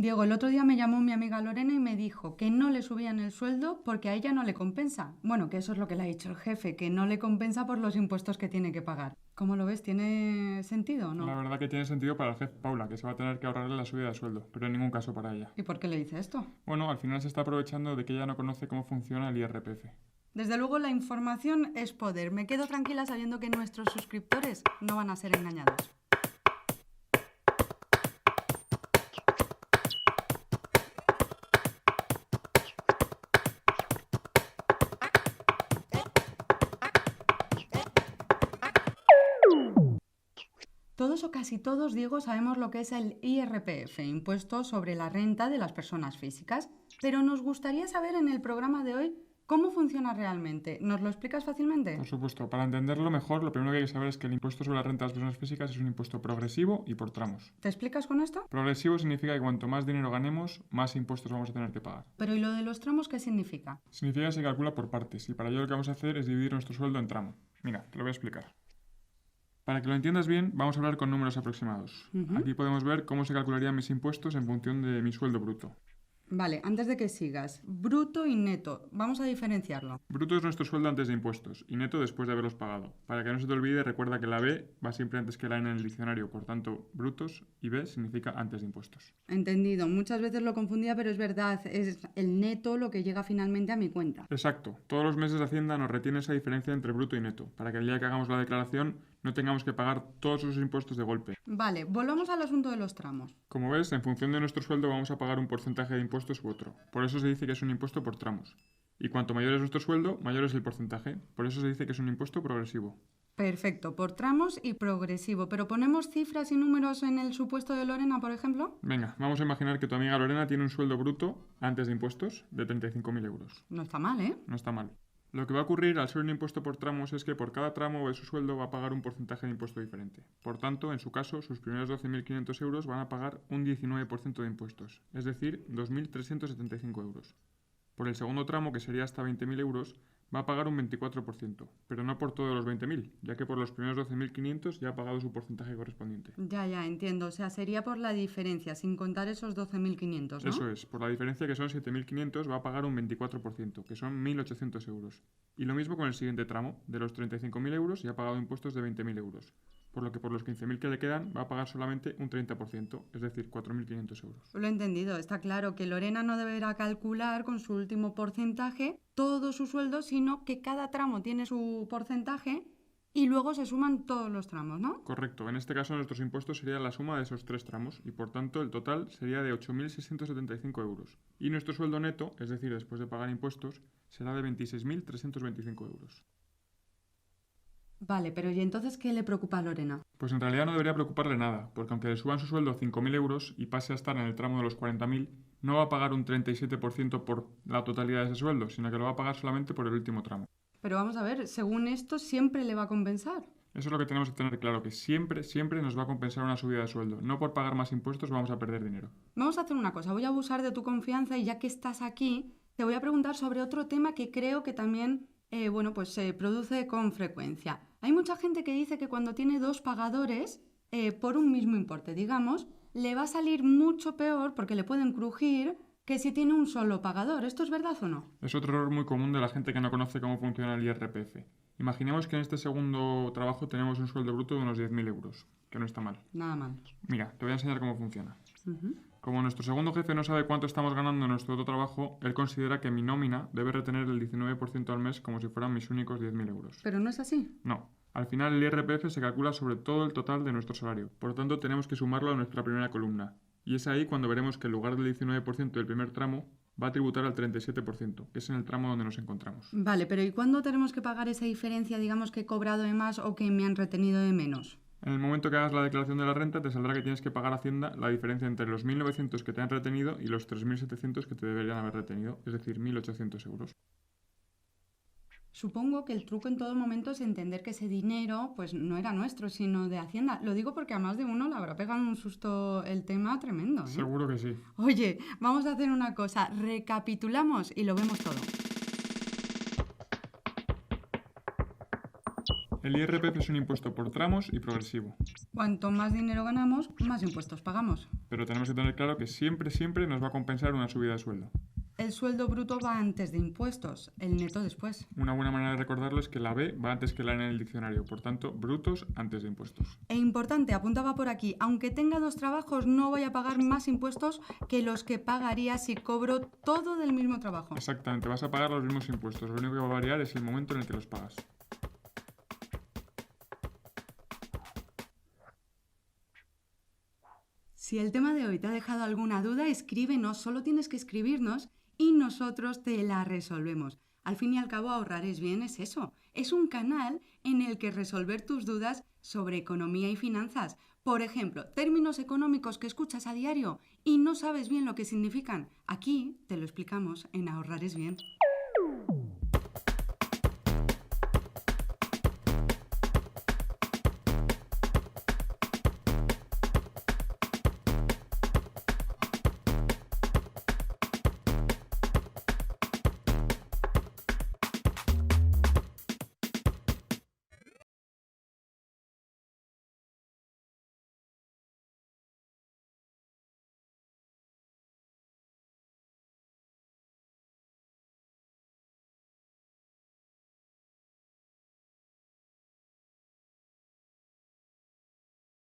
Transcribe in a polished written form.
Diego, el otro día me llamó mi amiga Lorena y me dijo que no le subían el sueldo porque a ella no le compensa. Bueno, que eso es lo que le ha dicho el jefe, que no le compensa por los impuestos que tiene que pagar. ¿Cómo lo ves? ¿Tiene sentido o La no? verdad que tiene sentido para el jefe Paula, que se va a tener que ahorrarle la subida de sueldo, pero en ningún caso para ella. ¿Y por qué le dice esto? Bueno, al final se está aprovechando de que ella no conoce cómo funciona el IRPF. Desde luego la información es poder. Me quedo tranquila sabiendo que nuestros suscriptores no van a ser engañados. Todos o casi todos, Diego, sabemos lo que es el IRPF, Impuesto sobre la Renta de las Personas Físicas, pero nos gustaría saber en el programa de hoy cómo funciona realmente. ¿Nos lo explicas fácilmente? Por supuesto, para entenderlo mejor, lo primero que hay que saber es que el impuesto sobre la renta de las personas físicas es un impuesto progresivo y por tramos. ¿Te explicas con esto? Progresivo significa que cuanto más dinero ganemos, más impuestos vamos a tener que pagar. Pero ¿y lo de los tramos qué significa? Significa que se calcula por partes y para ello lo que vamos a hacer es dividir nuestro sueldo en tramo. Mira, te lo voy a explicar. Para que lo entiendas bien, vamos a hablar con números aproximados. Aquí podemos ver cómo se calcularían mis impuestos en función de mi sueldo bruto. Vale, antes de que sigas, bruto y neto, vamos a diferenciarlo. Bruto es nuestro sueldo antes de impuestos y neto después de haberlos pagado. Para que no se te olvide, recuerda que la B va siempre antes que la N en el diccionario, por tanto, brutos y B significa antes de impuestos. Entendido, muchas veces lo confundía, pero es verdad, es el neto lo que llega finalmente a mi cuenta. Exacto, todos los meses Hacienda nos retiene esa diferencia entre bruto y neto, para que el día que hagamos la declaración no tengamos que pagar todos esos impuestos de golpe. Vale, volvamos al asunto de los tramos. Como ves, en función de nuestro sueldo vamos a pagar un porcentaje de impuestos u otro. Por eso se dice que es un impuesto por tramos. Y cuanto mayor es nuestro sueldo, mayor es el porcentaje. Por eso se dice que es un impuesto progresivo. Perfecto, por tramos y progresivo. Pero ponemos cifras y números en el supuesto de Lorena, por ejemplo. Venga, vamos a imaginar que tu amiga Lorena tiene un sueldo bruto, antes de impuestos, de 35.000 euros. No está mal, ¿eh? No está mal. Lo que va a ocurrir al ser un impuesto por tramos es que por cada tramo de su sueldo va a pagar un porcentaje de impuesto diferente. Por tanto, en su caso, sus primeros 12.500 euros van a pagar un 19% de impuestos, es decir, 2.375 euros. Por el segundo tramo, que sería hasta 20.000 euros, va a pagar un 24%, pero no por todos los 20.000, ya que por los primeros 12.500 ya ha pagado su porcentaje correspondiente. Ya, entiendo. O sea, sería por la diferencia, sin contar esos 12.500, ¿no? Eso es, por la diferencia que son 7.500 va a pagar un 24%, que son 1.800 euros. Y lo mismo con el siguiente tramo, de los 35.000 euros ya ha pagado impuestos de 20.000 euros. Por lo que por los 15.000 que le quedan va a pagar solamente un 30%, es decir, 4.500 euros. Lo he entendido. Está claro que Lorena no deberá calcular con su último porcentaje todo su sueldo, sino que cada tramo tiene su porcentaje y luego se suman todos los tramos, ¿no? Correcto, en este caso nuestros impuestos serían la suma de esos tres tramos y por tanto el total sería de 8.675 euros. Y nuestro sueldo neto, es decir, después de pagar impuestos, será de 26.325 euros. Vale, pero ¿y entonces qué le preocupa a Lorena? Pues en realidad no debería preocuparle nada, porque aunque le suban su sueldo a 5.000 euros y pase a estar en el tramo de los 40.000, no va a pagar un 37% por la totalidad de ese sueldo, sino que lo va a pagar solamente por el último tramo. Pero vamos a ver, según esto, siempre le va a compensar. Eso es lo que tenemos que tener claro, que siempre nos va a compensar una subida de sueldo. No por pagar más impuestos vamos a perder dinero. Vamos a hacer una cosa, voy a abusar de tu confianza y ya que estás aquí, te voy a preguntar sobre otro tema que creo que también, se produce con frecuencia. Hay mucha gente que dice que cuando tiene dos pagadores, por un mismo importe, digamos, le va a salir mucho peor porque le pueden crujir que si tiene un solo pagador. ¿Esto es verdad o no? Es otro error muy común de la gente que no conoce cómo funciona el IRPF. Imaginemos que en este segundo trabajo tenemos un sueldo bruto de unos 10.000 euros, que no está mal. Nada mal. Mira, te voy a enseñar cómo funciona. Como nuestro segundo jefe no sabe cuánto estamos ganando en nuestro otro trabajo, él considera que mi nómina debe retener el 19% al mes como si fueran mis únicos 10.000 euros. ¿Pero no es así? No. Al final el IRPF se calcula sobre todo el total de nuestro salario. Por lo tanto, tenemos que sumarlo a nuestra primera columna. Y es ahí cuando veremos que en lugar del 19% del primer tramo, va a tributar al 37%, que es en el tramo donde nos encontramos. Vale, pero ¿y cuándo tenemos que pagar esa diferencia, digamos, que he cobrado de más o que me han retenido de menos? En el momento que hagas la declaración de la renta, te saldrá que tienes que pagar a Hacienda la diferencia entre los 1.900 que te han retenido y los 3.700 que te deberían haber retenido, es decir, 1.800 euros. Supongo que el truco en todo momento es entender que ese dinero pues no era nuestro, sino de Hacienda. Lo digo porque a más de uno le habrá pegado un susto el tema tremendo, ¿eh? Seguro que sí. Oye, vamos a hacer una cosa, recapitulamos y lo vemos todo. El IRPF es un impuesto por tramos y progresivo. Cuanto más dinero ganamos, más impuestos pagamos. Pero tenemos que tener claro que siempre nos va a compensar una subida de sueldo. El sueldo bruto va antes de impuestos, el neto después. Una buena manera de recordarlo es que la B va antes que la N en el diccionario, por tanto, brutos antes de impuestos. E importante, apuntaba por aquí, aunque tenga 2 trabajos, no voy a pagar más impuestos que los que pagaría si cobro todo del mismo trabajo. Exactamente, vas a pagar los mismos impuestos, lo único que va a variar es el momento en el que los pagas. Si el tema de hoy te ha dejado alguna duda, escríbenos, solo tienes que escribirnos y nosotros te la resolvemos. Al fin y al cabo, Ahorrar es Bien es eso, es un canal en el que resolver tus dudas sobre economía y finanzas. Por ejemplo, términos económicos que escuchas a diario y no sabes bien lo que significan. Aquí te lo explicamos en Ahorrar es Bien.